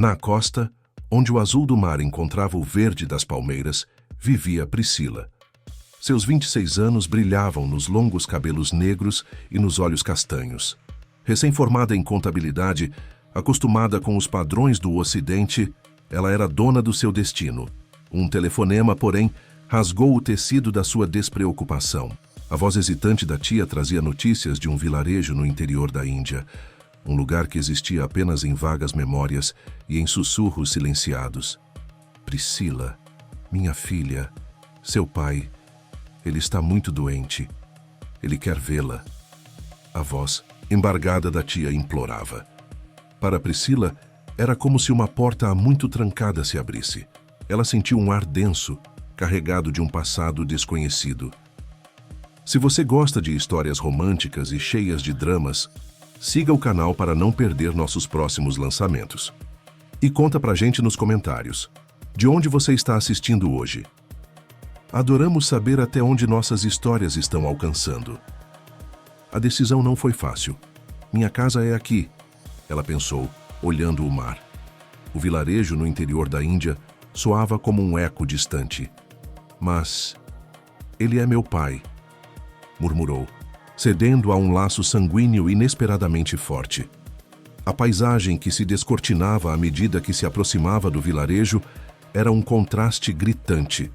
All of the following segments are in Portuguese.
Na costa, onde o azul do mar encontrava o verde das palmeiras, vivia Priscila. Seus 26 anos brilhavam nos longos cabelos negros e nos olhos castanhos. Recém-formada em contabilidade, acostumada com os padrões do Ocidente, ela era dona do seu destino. Um telefonema, porém, rasgou o tecido da sua despreocupação. A voz hesitante da tia trazia notícias de um vilarejo no interior da Índia, um lugar que existia apenas em vagas memórias e em sussurros silenciados. Priscila, minha filha, seu pai, ele está muito doente. Ele quer vê-la. A voz embargada da tia implorava. Para Priscila, era como se uma porta há muito trancada se abrisse. Ela sentiu um ar denso, carregado de um passado desconhecido. Se você gosta de histórias românticas e cheias de dramas, siga o canal para não perder nossos próximos lançamentos. E conta pra gente nos comentários, de onde você está assistindo hoje. Adoramos saber até onde nossas histórias estão alcançando. A decisão não foi fácil. Minha casa é aqui, ela pensou, olhando o mar. O vilarejo no interior da Índia soava como um eco distante. Mas ele é meu pai, murmurou, cedendo a um laço sanguíneo inesperadamente forte. A paisagem que se descortinava à medida que se aproximava do vilarejo era um contraste gritante.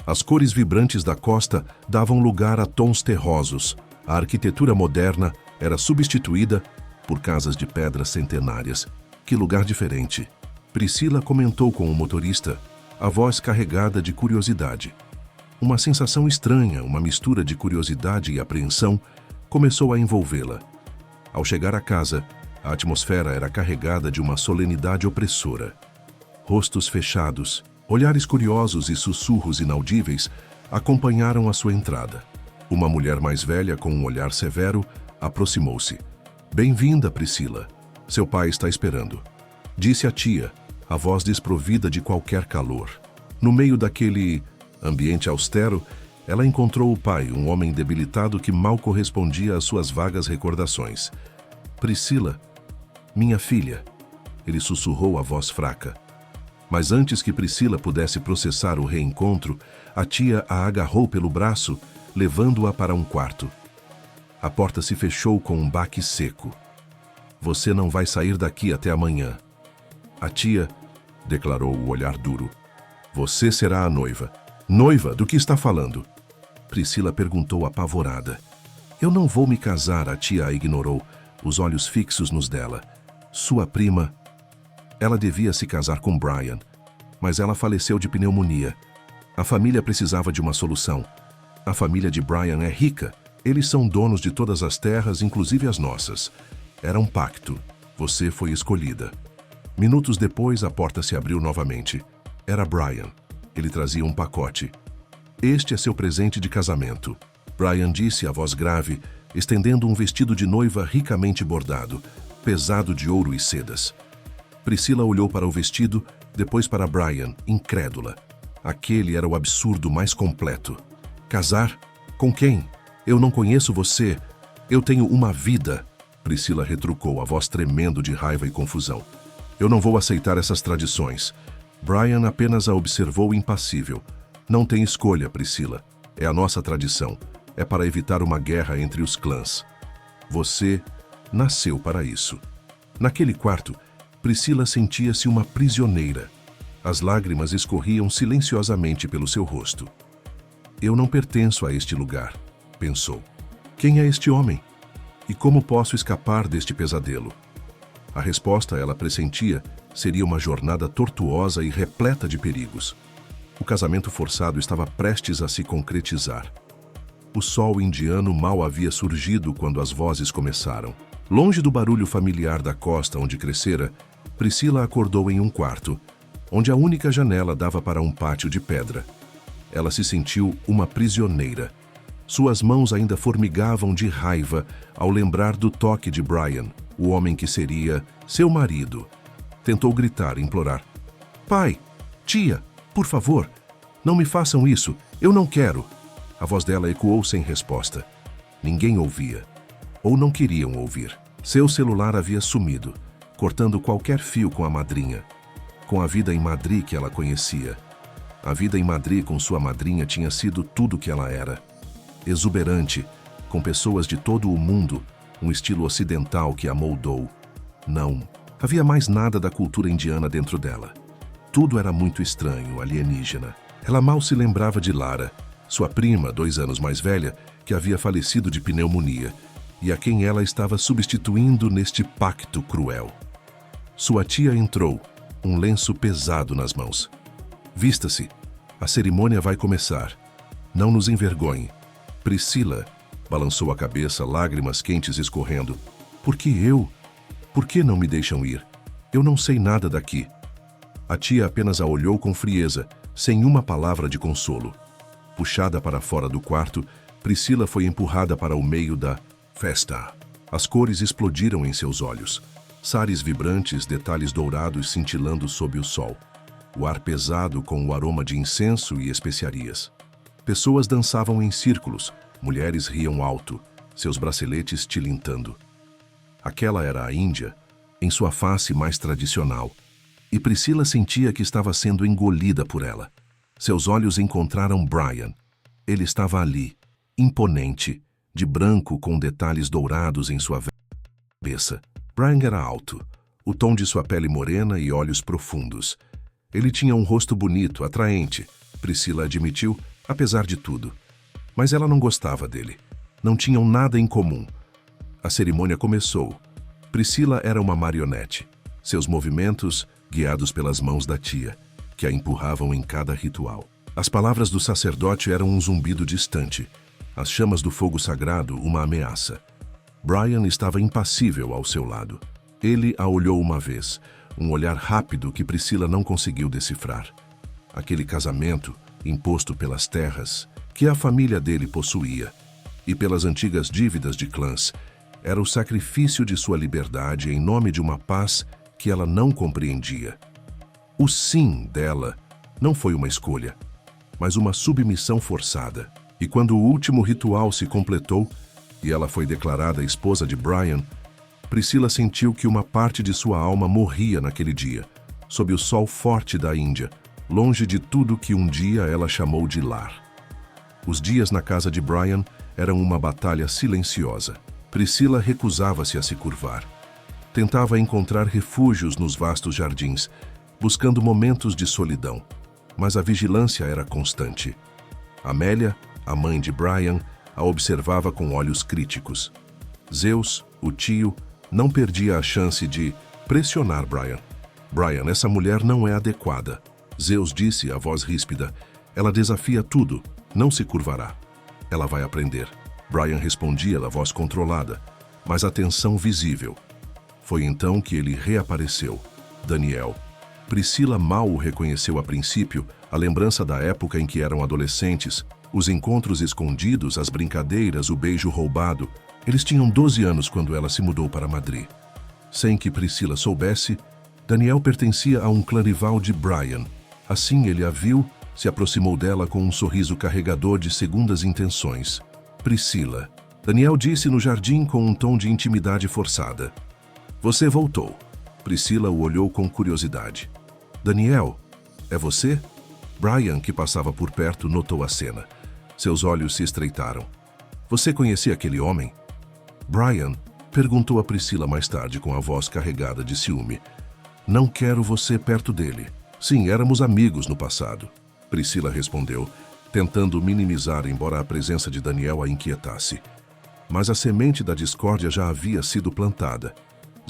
As cores vibrantes da costa davam lugar a tons terrosos. A arquitetura moderna era substituída por casas de pedras centenárias. Que lugar diferente! Priscila comentou com o motorista, a voz carregada de curiosidade. Uma sensação estranha, uma mistura de curiosidade e apreensão, começou a envolvê-la. Ao chegar à casa, a atmosfera era carregada de uma solenidade opressora. Rostos fechados, olhares curiosos e sussurros inaudíveis acompanharam a sua entrada. Uma mulher mais velha, com um olhar severo, aproximou-se. "Bem-vinda, Priscila. Seu pai está esperando", disse a tia, a voz desprovida de qualquer calor. No meio daquele ambiente austero, ela encontrou o pai, um homem debilitado que mal correspondia às suas vagas recordações. "Priscila, minha filha", ele sussurrou a voz fraca. Mas antes que Priscila pudesse processar o reencontro, a tia a agarrou pelo braço, levando-a para um quarto. A porta se fechou com um baque seco. "Você não vai sair daqui até amanhã." A tia declarou, o olhar duro. "Você será a noiva." "Noiva? Do que está falando?" Priscila perguntou apavorada. "Eu não vou me casar", a tia a ignorou, os olhos fixos nos dela. "Sua prima..." Ela devia se casar com Brian, mas ela faleceu de pneumonia. A família precisava de uma solução. A família de Brian é rica. Eles são donos de todas as terras, inclusive as nossas. Era um pacto. Você foi escolhida. Minutos depois, a porta se abriu novamente. Era Brian. Ele trazia um pacote. "Este é seu presente de casamento", Brian disse, a voz grave, estendendo um vestido de noiva ricamente bordado, pesado de ouro e sedas. Priscila olhou para o vestido, depois para Brian, incrédula. Aquele era o absurdo mais completo. "Casar? Com quem? Eu não conheço você. Eu tenho uma vida", Priscila retrucou, a voz tremendo de raiva e confusão. "Eu não vou aceitar essas tradições." Brian apenas a observou impassível. "Não tem escolha, Priscila. É a nossa tradição. É para evitar uma guerra entre os clãs. Você nasceu para isso." Naquele quarto, Priscila sentia-se uma prisioneira. As lágrimas escorriam silenciosamente pelo seu rosto. "Eu não pertenço a este lugar", pensou. "Quem é este homem? E como posso escapar deste pesadelo?" A resposta, ela pressentia, seria uma jornada tortuosa e repleta de perigos. O casamento forçado estava prestes a se concretizar. O sol indiano mal havia surgido quando as vozes começaram. Longe do barulho familiar da costa onde crescera, Priscila acordou em um quarto, onde a única janela dava para um pátio de pedra. Ela se sentiu uma prisioneira. Suas mãos ainda formigavam de raiva ao lembrar do toque de Brian, o homem que seria seu marido. Tentou gritar, implorar. "Pai, tia, por favor, não me façam isso, eu não quero." A voz dela ecoou sem resposta. Ninguém ouvia, ou não queriam ouvir. Seu celular havia sumido, cortando qualquer fio com a madrinha. com a vida em Madrid que ela conhecia. A vida em Madrid com sua madrinha tinha sido tudo que ela era. Exuberante, com pessoas de todo o mundo, um estilo ocidental que a moldou. Não, havia mais nada da cultura indiana dentro dela. Tudo era muito estranho, alienígena. Ela mal se lembrava de Lara, sua prima, 2 anos mais velha, que havia falecido de pneumonia, e a quem ela estava substituindo neste pacto cruel. Sua tia entrou, um lenço pesado nas mãos. Vista-se, a cerimônia vai começar. Não nos envergonhe. Priscila balançou a cabeça, lágrimas quentes escorrendo. Por que eu? Por que não me deixam ir? Eu não sei nada daqui. A tia apenas a olhou com frieza, sem uma palavra de consolo. Puxada para fora do quarto, Priscila foi empurrada para o meio da festa. As cores explodiram em seus olhos. Sares vibrantes, detalhes dourados cintilando sob o sol. O ar pesado com o aroma de incenso e especiarias. Pessoas dançavam em círculos, mulheres riam alto, seus braceletes tilintando. Aquela era a Índia, em sua face mais tradicional, e Priscila sentia que estava sendo engolida por ela. Seus olhos encontraram Brian. Ele estava ali, imponente, de branco com detalhes dourados em sua cabeça. Brian era alto, o tom de sua pele morena e olhos profundos. Ele tinha um rosto bonito, atraente, Priscila admitiu, apesar de tudo. Mas ela não gostava dele. Não tinham nada em comum. A cerimônia começou. Priscila era uma marionete. Seus movimentos guiados pelas mãos da tia, que a empurravam em cada ritual. As palavras do sacerdote eram um zumbido distante. As chamas do fogo sagrado, uma ameaça. Brian estava impassível ao seu lado. Ele a olhou uma vez, um olhar rápido que Priscila não conseguiu decifrar. Aquele casamento, imposto pelas terras, que a família dele possuía, e pelas antigas dívidas de clãs, era o sacrifício de sua liberdade em nome de uma paz que ela não compreendia. O sim dela não foi uma escolha, mas uma submissão forçada. E quando o último ritual se completou e ela foi declarada esposa de Brian, Priscila sentiu que uma parte de sua alma morria naquele dia, sob o sol forte da Índia, longe de tudo que um dia ela chamou de lar. Os dias na casa de Brian eram uma batalha silenciosa. Priscila recusava-se a se curvar. Tentava encontrar refúgios nos vastos jardins, buscando momentos de solidão, mas a vigilância era constante. Amélia, a mãe de Brian, a observava com olhos críticos. Zeus, o tio, não perdia a chance de pressionar Brian. Brian, essa mulher não é adequada. Zeus disse, a voz ríspida, ela desafia tudo, não se curvará. Ela vai aprender. Brian respondia da voz controlada, mas a tensão visível. Foi então que ele reapareceu. Daniel. Priscila mal o reconheceu a princípio, a lembrança da época em que eram adolescentes, os encontros escondidos, as brincadeiras, o beijo roubado. Eles tinham 12 anos quando ela se mudou para Madrid. Sem que Priscila soubesse, Daniel pertencia a um clã rival de Brian. Assim ele a viu, se aproximou dela com um sorriso carregador de segundas intenções. Priscila. Daniel disse no jardim com um tom de intimidade forçada. Você voltou. Priscila o olhou com curiosidade. Daniel, é você? Brian, que passava por perto, notou a cena. Seus olhos se estreitaram. Você conhecia aquele homem? Brian, perguntou a Priscila mais tarde com a voz carregada de ciúme. Não quero você perto dele. Sim, éramos amigos no passado. Priscila respondeu, tentando minimizar, embora a presença de Daniel a inquietasse. Mas a semente da discórdia já havia sido plantada.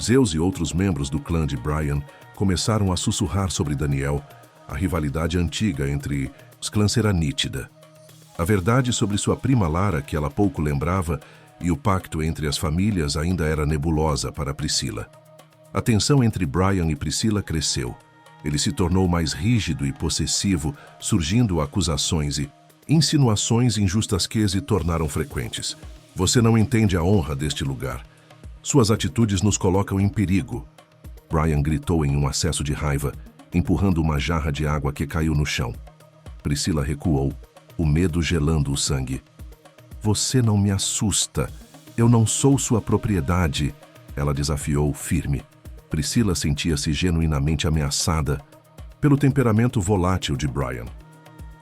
Zeus e outros membros do clã de Brian começaram a sussurrar sobre Daniel. A rivalidade antiga entre os clãs era nítida. A verdade sobre sua prima Lara, que ela pouco lembrava, e o pacto entre as famílias ainda era nebulosa para Priscila. A tensão entre Brian e Priscila cresceu. Ele se tornou mais rígido e possessivo, surgindo acusações e insinuações injustas que se tornaram frequentes. Você não entende a honra deste lugar. Suas atitudes nos colocam em perigo. Brian gritou em um acesso de raiva, empurrando uma jarra de água que caiu no chão. Priscila recuou, o medo gelando o sangue. Você não me assusta. Eu não sou sua propriedade. Ela desafiou, firme. Priscila sentia-se genuinamente ameaçada, pelo temperamento volátil de Brian.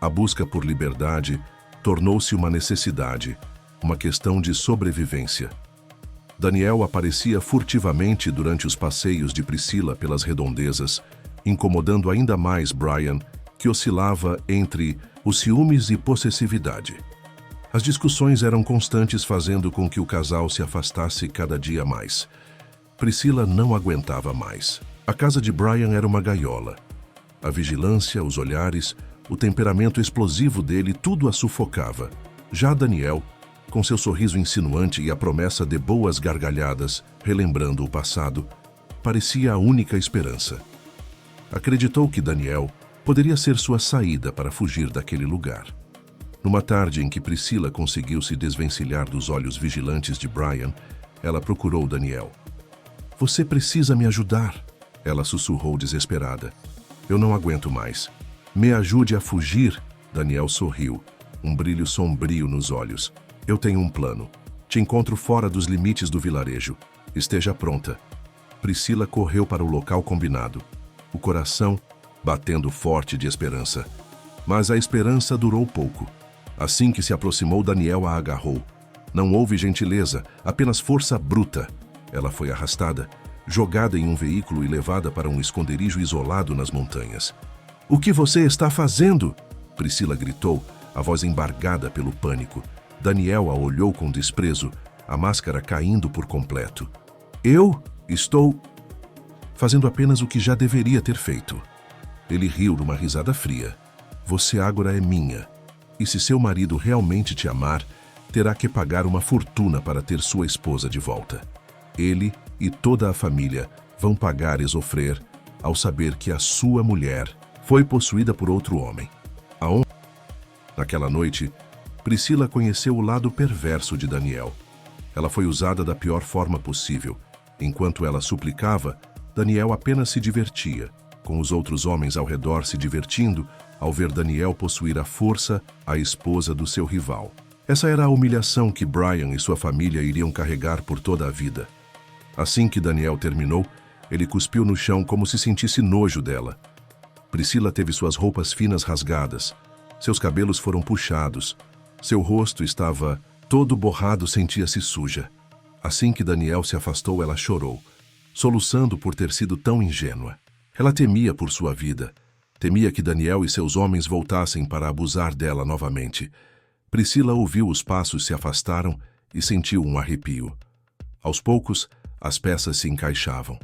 A busca por liberdade tornou-se uma necessidade, uma questão de sobrevivência. Daniel aparecia furtivamente durante os passeios de Priscila pelas redondezas, incomodando ainda mais Brian, que oscilava entre os ciúmes e possessividade. As discussões eram constantes, fazendo com que o casal se afastasse cada dia mais. Priscila não aguentava mais. A casa de Brian era uma gaiola. A vigilância, os olhares, o temperamento explosivo dele, tudo a sufocava. Já Daniel, com seu sorriso insinuante e a promessa de boas gargalhadas, relembrando o passado, parecia a única esperança. Acreditou que Daniel poderia ser sua saída para fugir daquele lugar. Numa tarde em que Priscila conseguiu se desvencilhar dos olhos vigilantes de Brian, ela procurou Daniel. "Você precisa me ajudar", ela sussurrou desesperada. "Eu não aguento mais. Me ajude a fugir." Daniel sorriu, um brilho sombrio nos olhos. "Eu tenho um plano. Te encontro fora dos limites do vilarejo. Esteja pronta." Priscila correu para o local combinado, o coração batendo forte de esperança. Mas a esperança durou pouco. Assim que se aproximou, Daniel a agarrou. Não houve gentileza, apenas força bruta. Ela foi arrastada, jogada em um veículo e levada para um esconderijo isolado nas montanhas. "O que você está fazendo?" Priscila gritou, a voz embargada pelo pânico. Daniel a olhou com desprezo, a máscara caindo por completo. "Eu estou fazendo apenas o que já deveria ter feito." Ele riu numa risada fria. "Você agora é minha. E se seu marido realmente te amar, terá que pagar uma fortuna para ter sua esposa de volta. Ele e toda a família vão pagar e sofrer ao saber que a sua mulher foi possuída por outro homem." Naquela noite, Priscila conheceu o lado perverso de Daniel. Ela foi usada da pior forma possível. Enquanto ela suplicava, Daniel apenas se divertia, com os outros homens ao redor se divertindo ao ver Daniel possuir à força a esposa do seu rival. Essa era a humilhação que Brian e sua família iriam carregar por toda a vida. Assim que Daniel terminou, ele cuspiu no chão como se sentisse nojo dela. Priscila teve suas roupas finas rasgadas, seus cabelos foram puxados, seu rosto estava todo borrado, sentia-se suja. Assim que Daniel se afastou, ela chorou, soluçando por ter sido tão ingênua. Ela temia por sua vida. Temia que Daniel e seus homens voltassem para abusar dela novamente. Priscila ouviu os passos se afastaram e sentiu um arrepio. Aos poucos, as peças se encaixavam.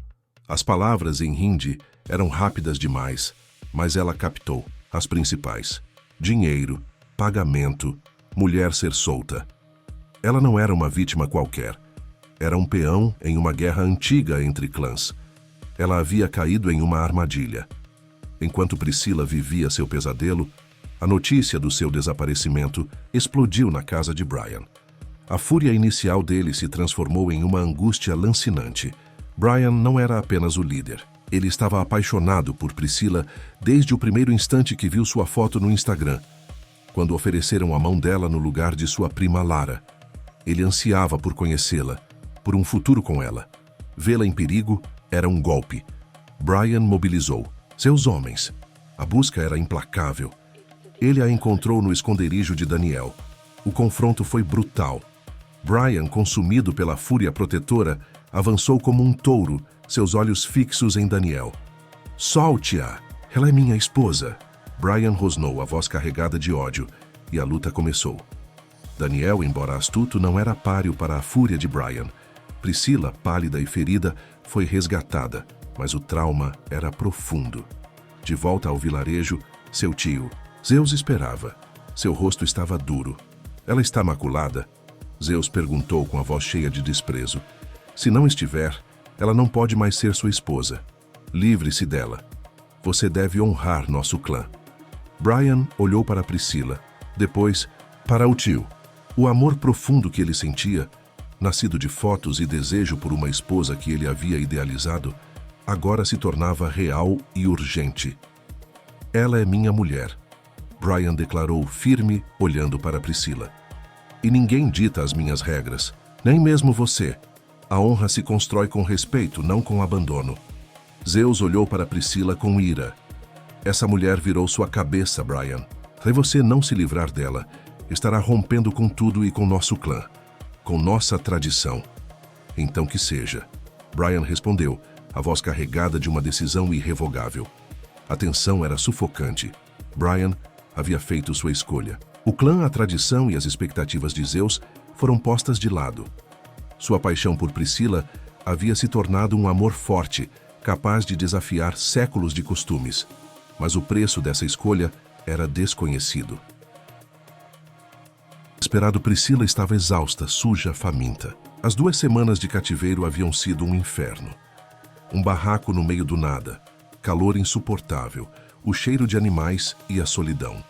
As palavras em hindi eram rápidas demais, mas ela captou as principais: dinheiro, pagamento, mulher ser solta. Ela não era uma vítima qualquer. Era um peão em uma guerra antiga entre clãs. Ela havia caído em uma armadilha. Enquanto Priscila vivia seu pesadelo, a notícia do seu desaparecimento explodiu na casa de Brian. A fúria inicial dele se transformou em uma angústia lancinante. Brian não era apenas o líder. Ele estava apaixonado por Priscila desde o primeiro instante que viu sua foto no Instagram, quando ofereceram a mão dela no lugar de sua prima Lara. Ele ansiava por conhecê-la, por um futuro com ela. Vê-la em perigo era um golpe. Brian mobilizou seus homens. A busca era implacável. Ele a encontrou no esconderijo de Daniel. O confronto foi brutal. Brian, consumido pela fúria protetora, avançou como um touro, seus olhos fixos em Daniel. "Solte-a! Ela é minha esposa!" Brian rosnou, a voz carregada de ódio, e a luta começou. Daniel, embora astuto, não era páreo para a fúria de Brian. Priscila, pálida e ferida, foi resgatada, mas o trauma era profundo. De volta ao vilarejo, seu tio, Zeus, esperava. Seu rosto estava duro. "Ela está maculada?" Zeus perguntou com a voz cheia de desprezo. "Se não estiver, ela não pode mais ser sua esposa. Livre-se dela. Você deve honrar nosso clã." Brian olhou para Priscila, depois para o tio. O amor profundo que ele sentia, nascido de fotos e desejo por uma esposa que ele havia idealizado, agora se tornava real e urgente. "Ela é minha mulher", Brian declarou firme, olhando para Priscila. "E ninguém dita as minhas regras, nem mesmo você. A honra se constrói com respeito, não com abandono." Zeus olhou para Priscila com ira. Essa mulher virou sua cabeça, Brian. Se você não se livrar dela, estará rompendo com tudo e com nosso clã, com nossa tradição. Então que seja. Brian respondeu, a voz carregada de uma decisão irrevogável. A tensão era sufocante. Brian havia feito sua escolha. O clã, a tradição e as expectativas de Zeus foram postas de lado. Sua paixão por Priscila havia se tornado um amor forte, capaz de desafiar séculos de costumes. Mas o preço dessa escolha era desconhecido. Esperado, Priscila estava exausta, suja, faminta. As 2 semanas de cativeiro haviam sido um inferno. Um barraco no meio do nada, calor insuportável, o cheiro de animais e a solidão.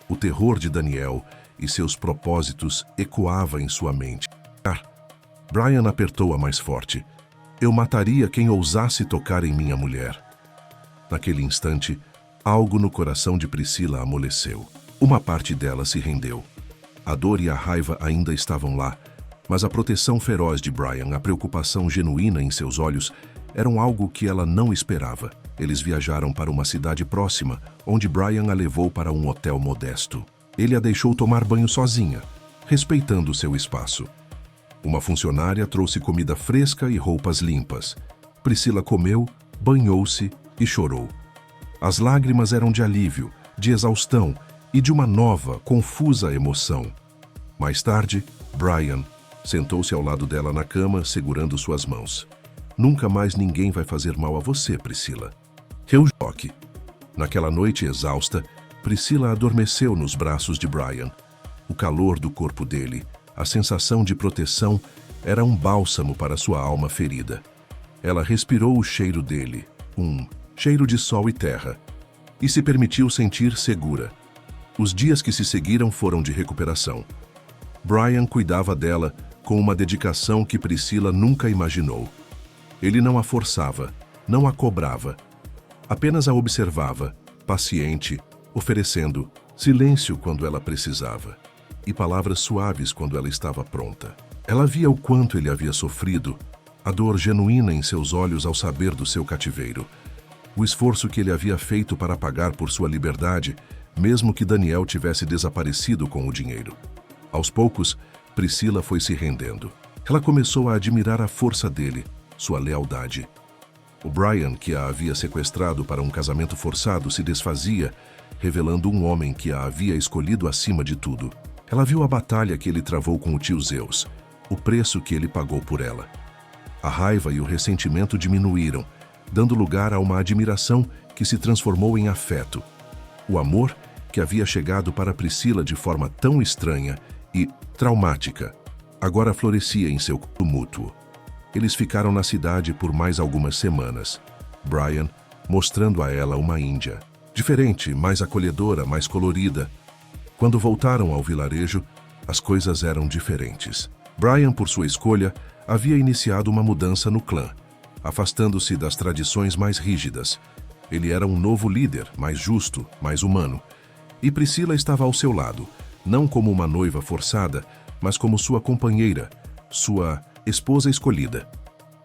O terror de Daniel e seus propósitos ecoava em sua mente. Brian apertou-a mais forte. Eu mataria quem ousasse tocar em minha mulher. Naquele instante, algo no coração de Priscila amoleceu. Uma parte dela se rendeu. A dor e a raiva ainda estavam lá, mas a proteção feroz de Brian, a preocupação genuína em seus olhos, eram algo que ela não esperava. Eles viajaram para uma cidade próxima, onde Brian a levou para um hotel modesto. Ele a deixou tomar banho sozinha, respeitando seu espaço. Uma funcionária trouxe comida fresca e roupas limpas. Priscila comeu, banhou-se e chorou. As lágrimas eram de alívio, de exaustão e de uma nova, confusa emoção. Mais tarde, Brian sentou-se ao lado dela na cama, segurando suas mãos. Nunca mais ninguém vai fazer mal a você, Priscila. Choque. Naquela noite exausta, Priscila adormeceu nos braços de Brian. O calor do corpo dele, a sensação de proteção, era um bálsamo para sua alma ferida. Ela respirou o cheiro dele, um cheiro de sol e terra, e se permitiu sentir segura. Os dias que se seguiram foram de recuperação. Brian cuidava dela com uma dedicação que Priscila nunca imaginou. Ele não a forçava, não a cobrava. Apenas a observava, paciente, oferecendo silêncio quando ela precisava e palavras suaves quando ela estava pronta. Ela via o quanto ele havia sofrido, a dor genuína em seus olhos ao saber do seu cativeiro, o esforço que ele havia feito para pagar por sua liberdade, mesmo que Daniel tivesse desaparecido com o dinheiro. Aos poucos, Priscila foi se rendendo. Ela começou a admirar a força dele, sua lealdade. O Brian, que a havia sequestrado para um casamento forçado, se desfazia, revelando um homem que a havia escolhido acima de tudo. Ela viu a batalha que ele travou com o tio Zeus, o preço que ele pagou por ela. A raiva e o ressentimento diminuíram, dando lugar a uma admiração que se transformou em afeto. O amor que havia chegado para Priscila de forma tão estranha e traumática, agora florescia em seu culto mútuo. Eles ficaram na cidade por mais algumas semanas. Brian mostrando a ela uma Índia, diferente, mais acolhedora, mais colorida. Quando voltaram ao vilarejo, as coisas eram diferentes. Brian, por sua escolha, havia iniciado uma mudança no clã, afastando-se das tradições mais rígidas. Ele era um novo líder, mais justo, mais humano. E Priscila estava ao seu lado, não como uma noiva forçada, mas como sua companheira, sua esposa escolhida.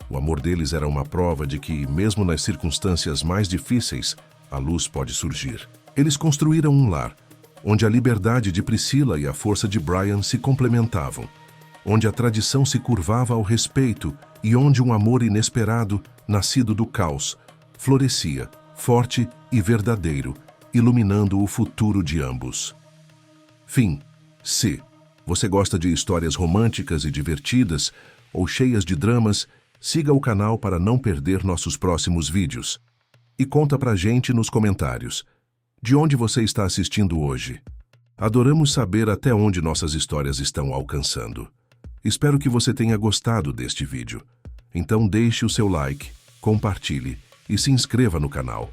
O amor deles era uma prova de que, mesmo nas circunstâncias mais difíceis, a luz pode surgir. Eles construíram um lar, onde a liberdade de Priscila e a força de Brian se complementavam, onde a tradição se curvava ao respeito e onde um amor inesperado, nascido do caos, florescia, forte e verdadeiro, iluminando o futuro de ambos. Fim. Se você gosta de histórias românticas e divertidas ou cheias de dramas, siga o canal para não perder nossos próximos vídeos. E conta pra gente nos comentários de onde você está assistindo hoje. Adoramos saber até onde nossas histórias estão alcançando. Espero que você tenha gostado deste vídeo. Então deixe o seu like, compartilhe e se inscreva no canal.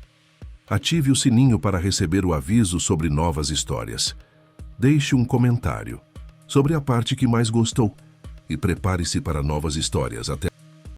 Ative o sininho para receber o aviso sobre novas histórias. Deixe um comentário sobre a parte que mais gostou e prepare-se para novas histórias. Até